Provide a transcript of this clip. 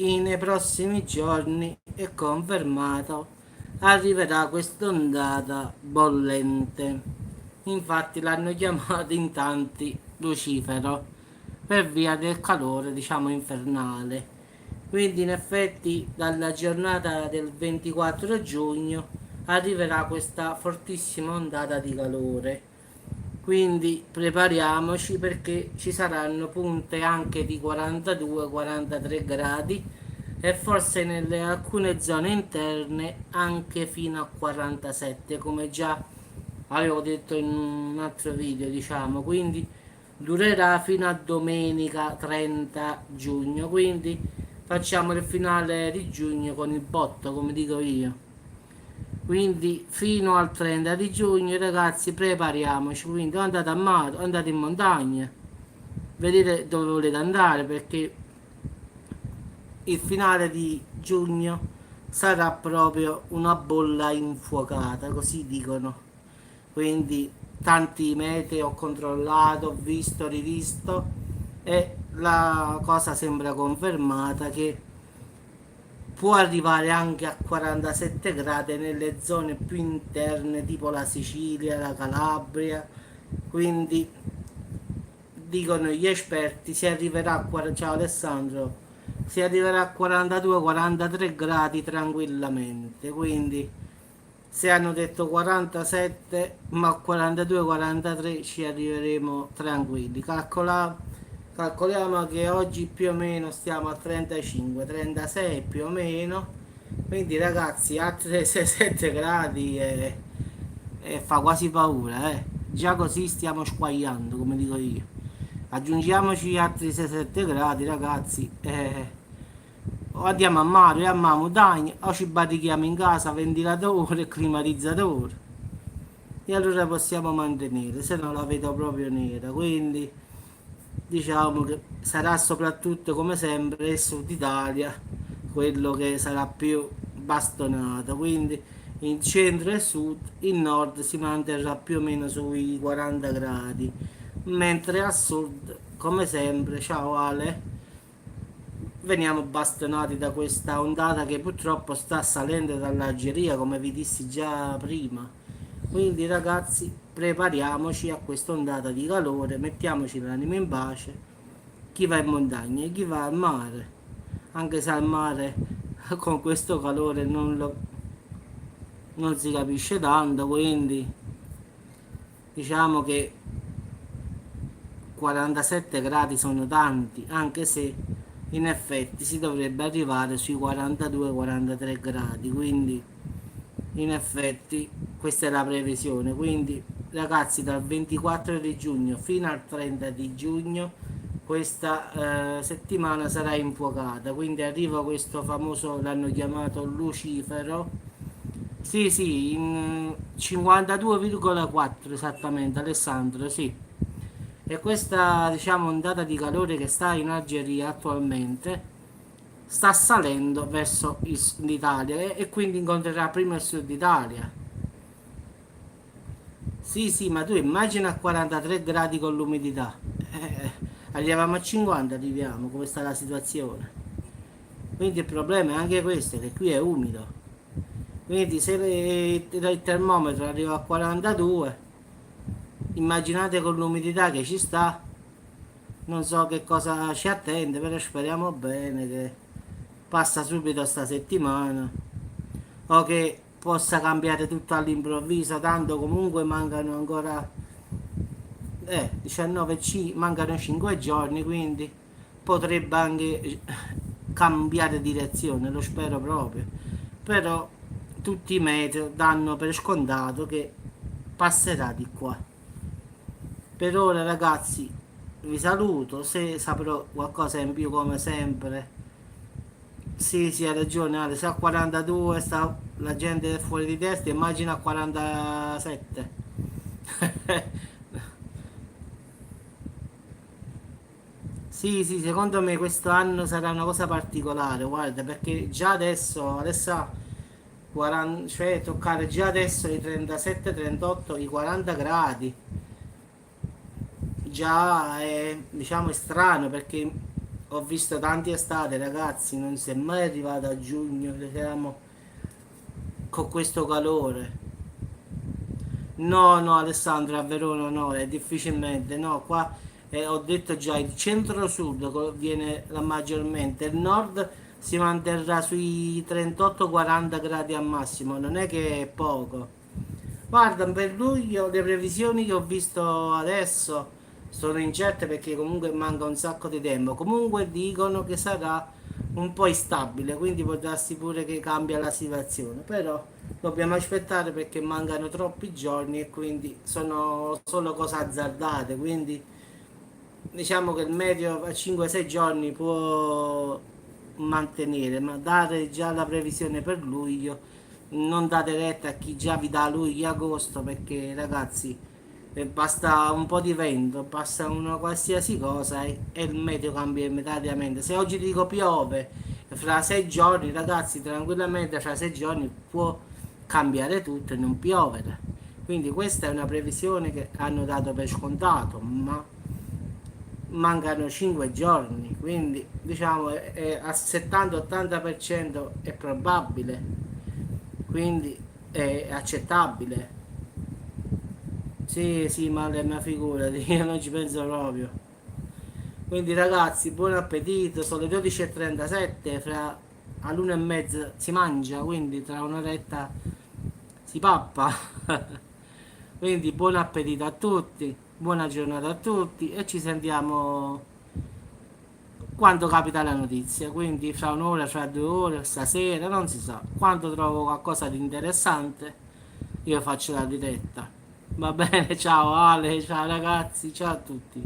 nei prossimi giorni è confermato, arriverà quest'ondata bollente. Infatti l'hanno chiamato in tanti Lucifero per via del calore, diciamo, infernale. Quindi in effetti dalla giornata del 24 giugno arriverà questa fortissima ondata di calore. Quindi prepariamoci perché ci saranno punte anche di 42-43 gradi e forse nelle alcune zone interne anche fino a 47, come già avevo detto in un altro video, diciamo. Quindi durerà fino a domenica 30 giugno, quindi facciamo il finale di giugno con il botto, come dico io. Quindi fino al 30 di giugno, ragazzi, prepariamoci. Quindi o andate a mare, o andate in montagna, vedete dove volete andare, perché il finale di giugno sarà proprio una bolla infuocata, così dicono. Quindi tanti meteo ho controllato, ho visto, rivisto e la cosa sembra confermata che può arrivare anche a 47 gradi nelle zone più interne tipo la Sicilia, la Calabria. Quindi dicono gli esperti si arriverà a ciao Alessandro, si arriverà a 42-43 gradi tranquillamente. Quindi se hanno detto 47, ma a 42-43 ci arriveremo tranquilli. Calcoliamo che oggi più o meno stiamo a 35-36 più o meno. Quindi ragazzi, altri 6-7 gradi e fa quasi paura, eh. Già così stiamo squagliando, come dico io. Aggiungiamoci altri 6-7 gradi, ragazzi. O andiamo a mare, o a montagna, o ci barrichiamo in casa, ventilatore e climatizzatore. E allora possiamo mantenere, se no la vedo proprio nera. Quindi diciamo che sarà soprattutto come sempre il sud Italia quello che sarà più bastonato. Quindi in centro e sud, il nord si manterrà più o meno sui 40 gradi, mentre a sud, come sempre, ciao Ale, veniamo bastonati da questa ondata che purtroppo sta salendo dall'Algeria, come vi dissi già prima. Quindi ragazzi, prepariamoci a questa ondata di calore, mettiamoci l'anima in pace, chi va in montagna e chi va al mare, anche se al mare con questo calore non si capisce tanto. Quindi diciamo che 47 gradi sono tanti, anche se in effetti si dovrebbe arrivare sui 42-43 gradi. Quindi in effetti questa è la previsione. Quindi ragazzi, dal 24 di giugno fino al 30 di giugno questa settimana sarà infuocata. Quindi arriva questo famoso, l'hanno chiamato Lucifero. Sì, sì, in 52,4 esattamente, Alessandro, sì. E questa, diciamo, ondata di calore che sta in Algeria attualmente sta salendo verso l'Italia e quindi incontrerà prima il sud Italia. Sì, sì, ma tu immagina a 43 gradi con l'umidità. Arriviamo a 50, arriviamo, come sta la situazione. Quindi il problema è anche questo, che qui è umido. Quindi se il termometro arriva a 42, immaginate con l'umidità che ci sta, non so che cosa ci attende, però speriamo bene che passa subito sta settimana o che possa cambiare tutto all'improvviso, tanto comunque mancano ancora 19, mancano 5 giorni, quindi potrebbe anche cambiare direzione, lo spero proprio. Però tutti i meteo danno per scontato che passerà di qua. Per ora ragazzi vi saluto, se saprò qualcosa in più come sempre. Sì, sì, ha ragione Ale, se a 42 sta la gente è fuori di testa, immagina a 47. Sì, sì, secondo me questo anno sarà una cosa particolare, guarda, perché già adesso 40, cioè toccare già adesso i 37-38, i 40 gradi, già è, diciamo, è strano perché ho visto tanti estate, ragazzi, non si è mai arrivato a giugno, che siamo con questo calore. No, no, Alessandro, a Verona no, è difficilmente, no, qua ho detto già, il centro-sud viene la maggiormente, il nord si manterrà sui 38-40 gradi al massimo, non è che è poco. Guarda, per luglio le previsioni che ho visto adesso sono incerte perché comunque manca un sacco di tempo. Comunque dicono che sarà un po' instabile, quindi può darsi pure che cambia la situazione. Però dobbiamo aspettare perché mancano troppi giorni e quindi sono solo cose azzardate. Quindi diciamo che il medio a 5-6 giorni può mantenere, ma dare già la previsione per luglio, non date retta a chi già vi dà luglio e agosto perché ragazzi basta un po' di vento, basta una qualsiasi cosa e il meteo cambia immediatamente. Se oggi dico piove, fra 6 giorni ragazzi tranquillamente fra 6 giorni può cambiare tutto e non piovere. Quindi questa è una previsione che hanno dato per scontato, ma mancano 5 giorni, quindi diciamo al 70-80% è probabile, quindi è accettabile. Sì, sì, ma le mia figurati, io non ci penso proprio. Quindi ragazzi, buon appetito, sono le 12:37, fra all'1:30 si mangia, quindi tra un'oretta si pappa. Quindi buon appetito a tutti, buona giornata a tutti e ci sentiamo quando capita la notizia, quindi fra un'ora, fra 2 ore, stasera, non si sa. Quando trovo qualcosa di interessante, io faccio la diretta. Va bene, ciao Ale, ciao ragazzi, ciao a tutti.